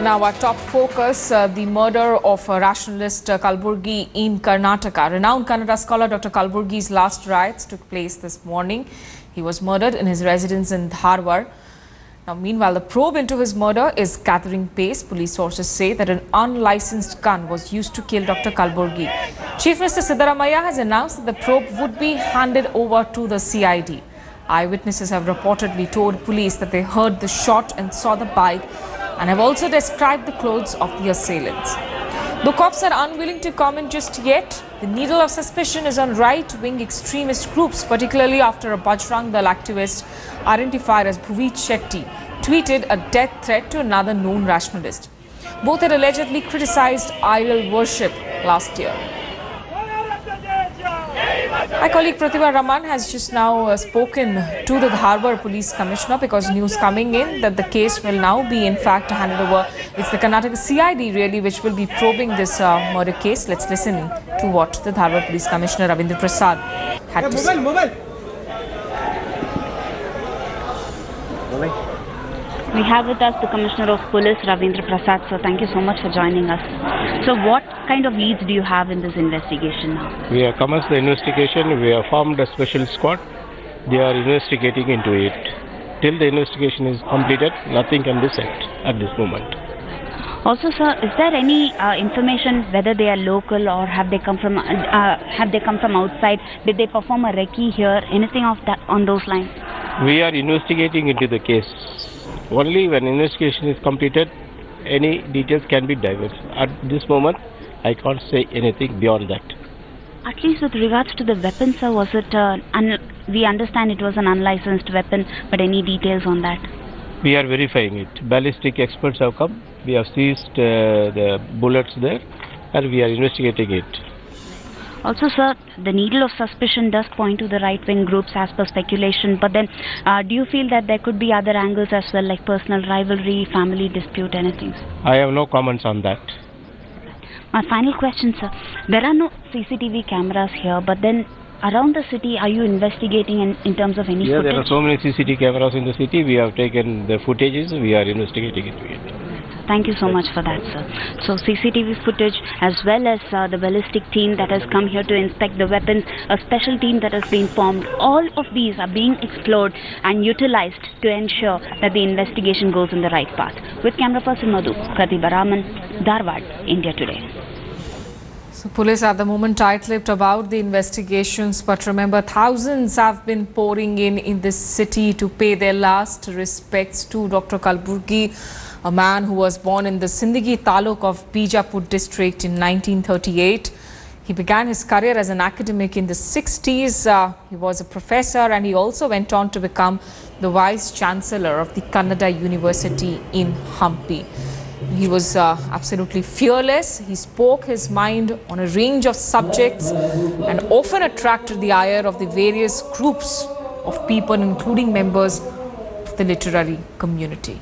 Now our top focus, the murder of rationalist Kalburgi in Karnataka. Renowned Kannada scholar Dr. Kalburgi's last rites took place this morning. He was murdered in his residence in Dharwad. Now, meanwhile, the probe into his murder is gathering pace. Police sources say that an unlicensed gun was used to kill Dr. Kalburgi. Chief Minister Siddaramaiah has announced that the probe would be handed over to the CID. Eyewitnesses have reportedly told police that they heard the shot and saw the bike, and have also described the clothes of the assailants. Though cops are unwilling to comment just yet, the needle of suspicion is on right-wing extremist groups, particularly after a Bajrang Dal activist identified as vice-Shetty tweeted a death threat to another known rationalist. Both had allegedly criticized idol worship last year. My colleague Pratibha Raman has just now spoken to the Dharwad Police Commissioner, because news coming in that the case will now be in fact handed over. It's the Karnataka CID really which will be probing this murder case. Let's listen to what the Dharwad Police Commissioner Ravindra Prasad had to say. We have with us the Commissioner of Police, Ravindra Prasad. So thank you so much for joining us. So what kind of leads do you have in this investigation now? We have commenced the investigation. We have formed a special squad. They are investigating into it. Till the investigation is completed, nothing can be said at this moment. Also, sir, is there any information whether they are local or have they come from outside? Did they perform a recce here? Anything of that on those lines? We are investigating into the case. Only when investigation is completed, any details can be diverged. At this moment, I can't say anything beyond that. At least with regards to the weapon, sir, was it, we understand it was an unlicensed weapon, but any details on that? We are verifying it. Ballistic experts have come. We have seized the bullets there, and we are investigating it. Also, sir, the needle of suspicion does point to the right-wing groups as per speculation, but then do you feel that there could be other angles as well, like personal rivalry, family dispute, anything? I have no comments on that. My final question, sir. There are no CCTV cameras here, but then around the city, are you investigating in terms of any footage? There are so many CCTV cameras in the city. We have taken the footages. We are investigating into it. Thank you so much for that, sir. So CCTV footage as well as the ballistic team that has come here to inspect the weapons, a special team that has been formed, all of these are being explored and utilized to ensure that the investigation goes in the right path. With camera person Madhu, Pratibha Raman, Dharwad, India Today. So police at the moment tight-lipped about the investigations, but remember, thousands have been pouring in this city to pay their last respects to Dr. Kalburgi, a man who was born in the Sindigi Taluk of Bijapur district in 1938. He began his career as an academic in the 60s. He was a professor, and he also went on to become the vice-chancellor of the Kannada University in Hampi. He was absolutely fearless. He spoke his mind on a range of subjects and often attracted the ire of the various groups of people, including members of the literary community.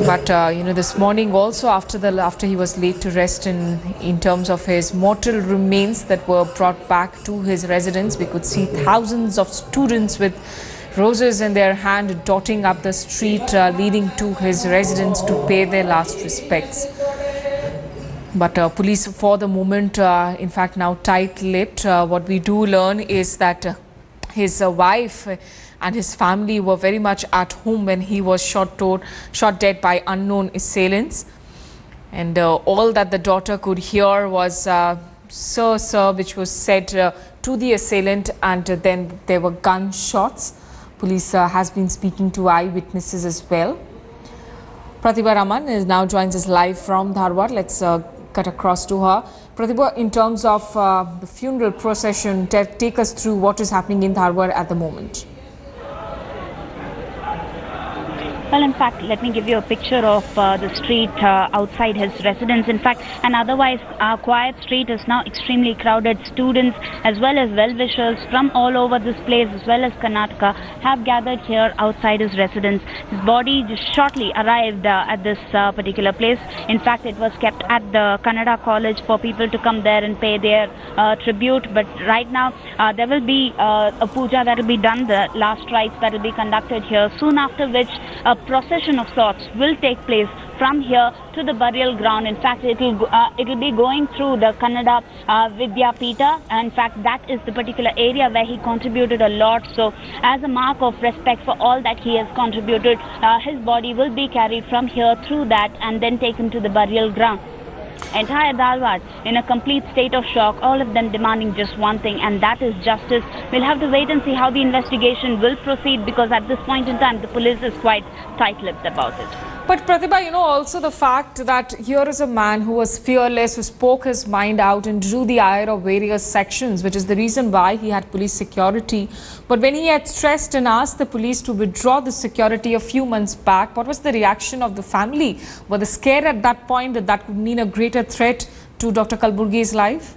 But this morning also, after he was laid to rest in terms of his mortal remains that were brought back to his residence, we could see thousands of students with roses in their hand dotting up the street leading to his residence to pay their last respects. But police for the moment, in fact, now tight-lipped. What we do learn is that his wife and his family were very much at home when he was shot dead by unknown assailants. And all that the daughter could hear was "Sir, sir," which was said to the assailant, and then there were gunshots. Police has been speaking to eyewitnesses as well. Pratibha Raman now joins us live from Dharwad. Let's cut across to her. Pratibha, in terms of the funeral procession, take us through what is happening in Dharwad at the moment. Well, in fact, let me give you a picture of the street outside his residence. In fact, an otherwise quiet street is now extremely crowded. Students as well as well-wishers from all over this place as well as Karnataka have gathered here outside his residence. His body just shortly arrived at this particular place. In fact, it was kept at the Kannada College for people to come there and pay their tribute. But right now, there will be a puja that will be done, the last rites that will be conducted here, soon after which procession of sorts will take place from here to the burial ground. In fact, it will be going through the Kannada Vidyapita. In fact, that is the particular area where he contributed a lot. So, as a mark of respect for all that he has contributed, his body will be carried from here through that and then taken to the burial ground. Entire Dharwad in a complete state of shock, all of them demanding just one thing, and that is justice. We'll have to wait and see how the investigation will proceed, because at this point in time the police is quite tight-lipped about it. But Pratibha, also the fact that here is a man who was fearless, who spoke his mind out and drew the ire of various sections, which is the reason why he had police security. But when he had stressed and asked the police to withdraw the security a few months back, what was the reaction of the family? Were they scared at that point that that would mean a greater threat to Dr. Kalburgi's life?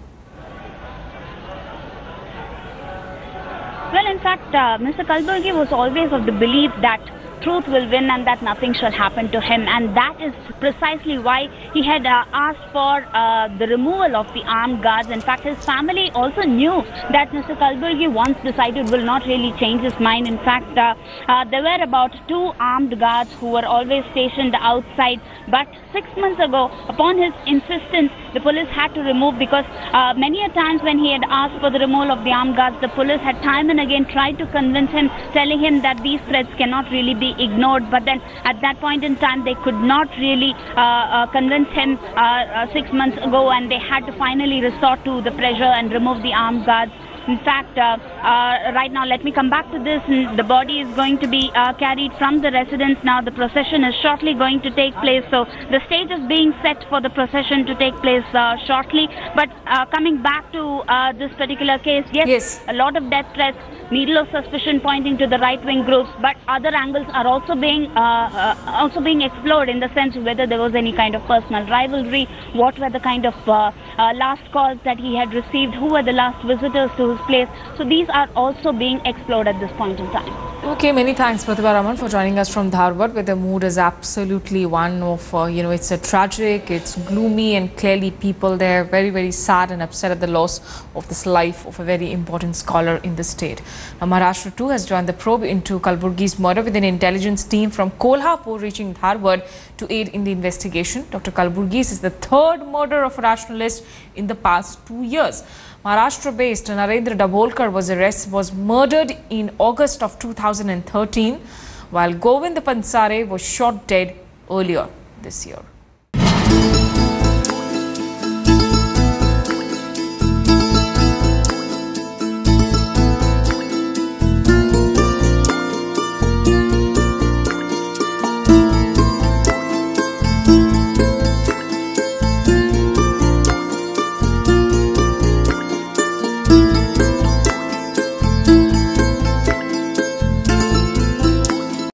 Well, in fact, Mr. Kalburgi was always of the belief that truth will win and that nothing shall happen to him, and that is precisely why he had asked for the removal of the armed guards. In fact, his family also knew that Mr. Kalburgi, once decided, will not really change his mind. In fact, there were about 2 armed guards who were always stationed outside, but 6 months ago, upon his insistence, the police had to remove, because many a times when he had asked for the removal of the armed guards, the police had time and again tried to convince him, telling him that these threats cannot really be ignored. But then at that point in time they could not really convince him 6 months ago, and they had to finally resort to the pressure and remove the armed guards. In fact, right now, let me come back to this. The body is going to be carried from the residence now. The procession is shortly going to take place. So the stage is being set for the procession to take place shortly. But coming back to this particular case, yes, a lot of death threats, needle of suspicion pointing to the right-wing groups, but other angles are also being explored, in the sense of whether there was any kind of personal rivalry, what were the kind of last calls that he had received, who were the last visitors to his place. So these are also being explored at this point in time. Okay, many thanks, Pratibha Raman, for joining us from Dharwad, where the mood is absolutely one of, it's a tragic, it's gloomy, and clearly people there very, very sad and upset at the loss of this life of a very important scholar in the state. Now, Maharashtra too has joined the probe into Kalburgi's murder, with an intelligence team from Kolhapur reaching Dharwad to aid in the investigation. Dr. Kalburgi's is the 3rd murder of a rationalist in the past 2 years. Maharashtra-based Narendra Dabholkar was murdered in August of 2013, while Govind Pansare was shot dead earlier this year.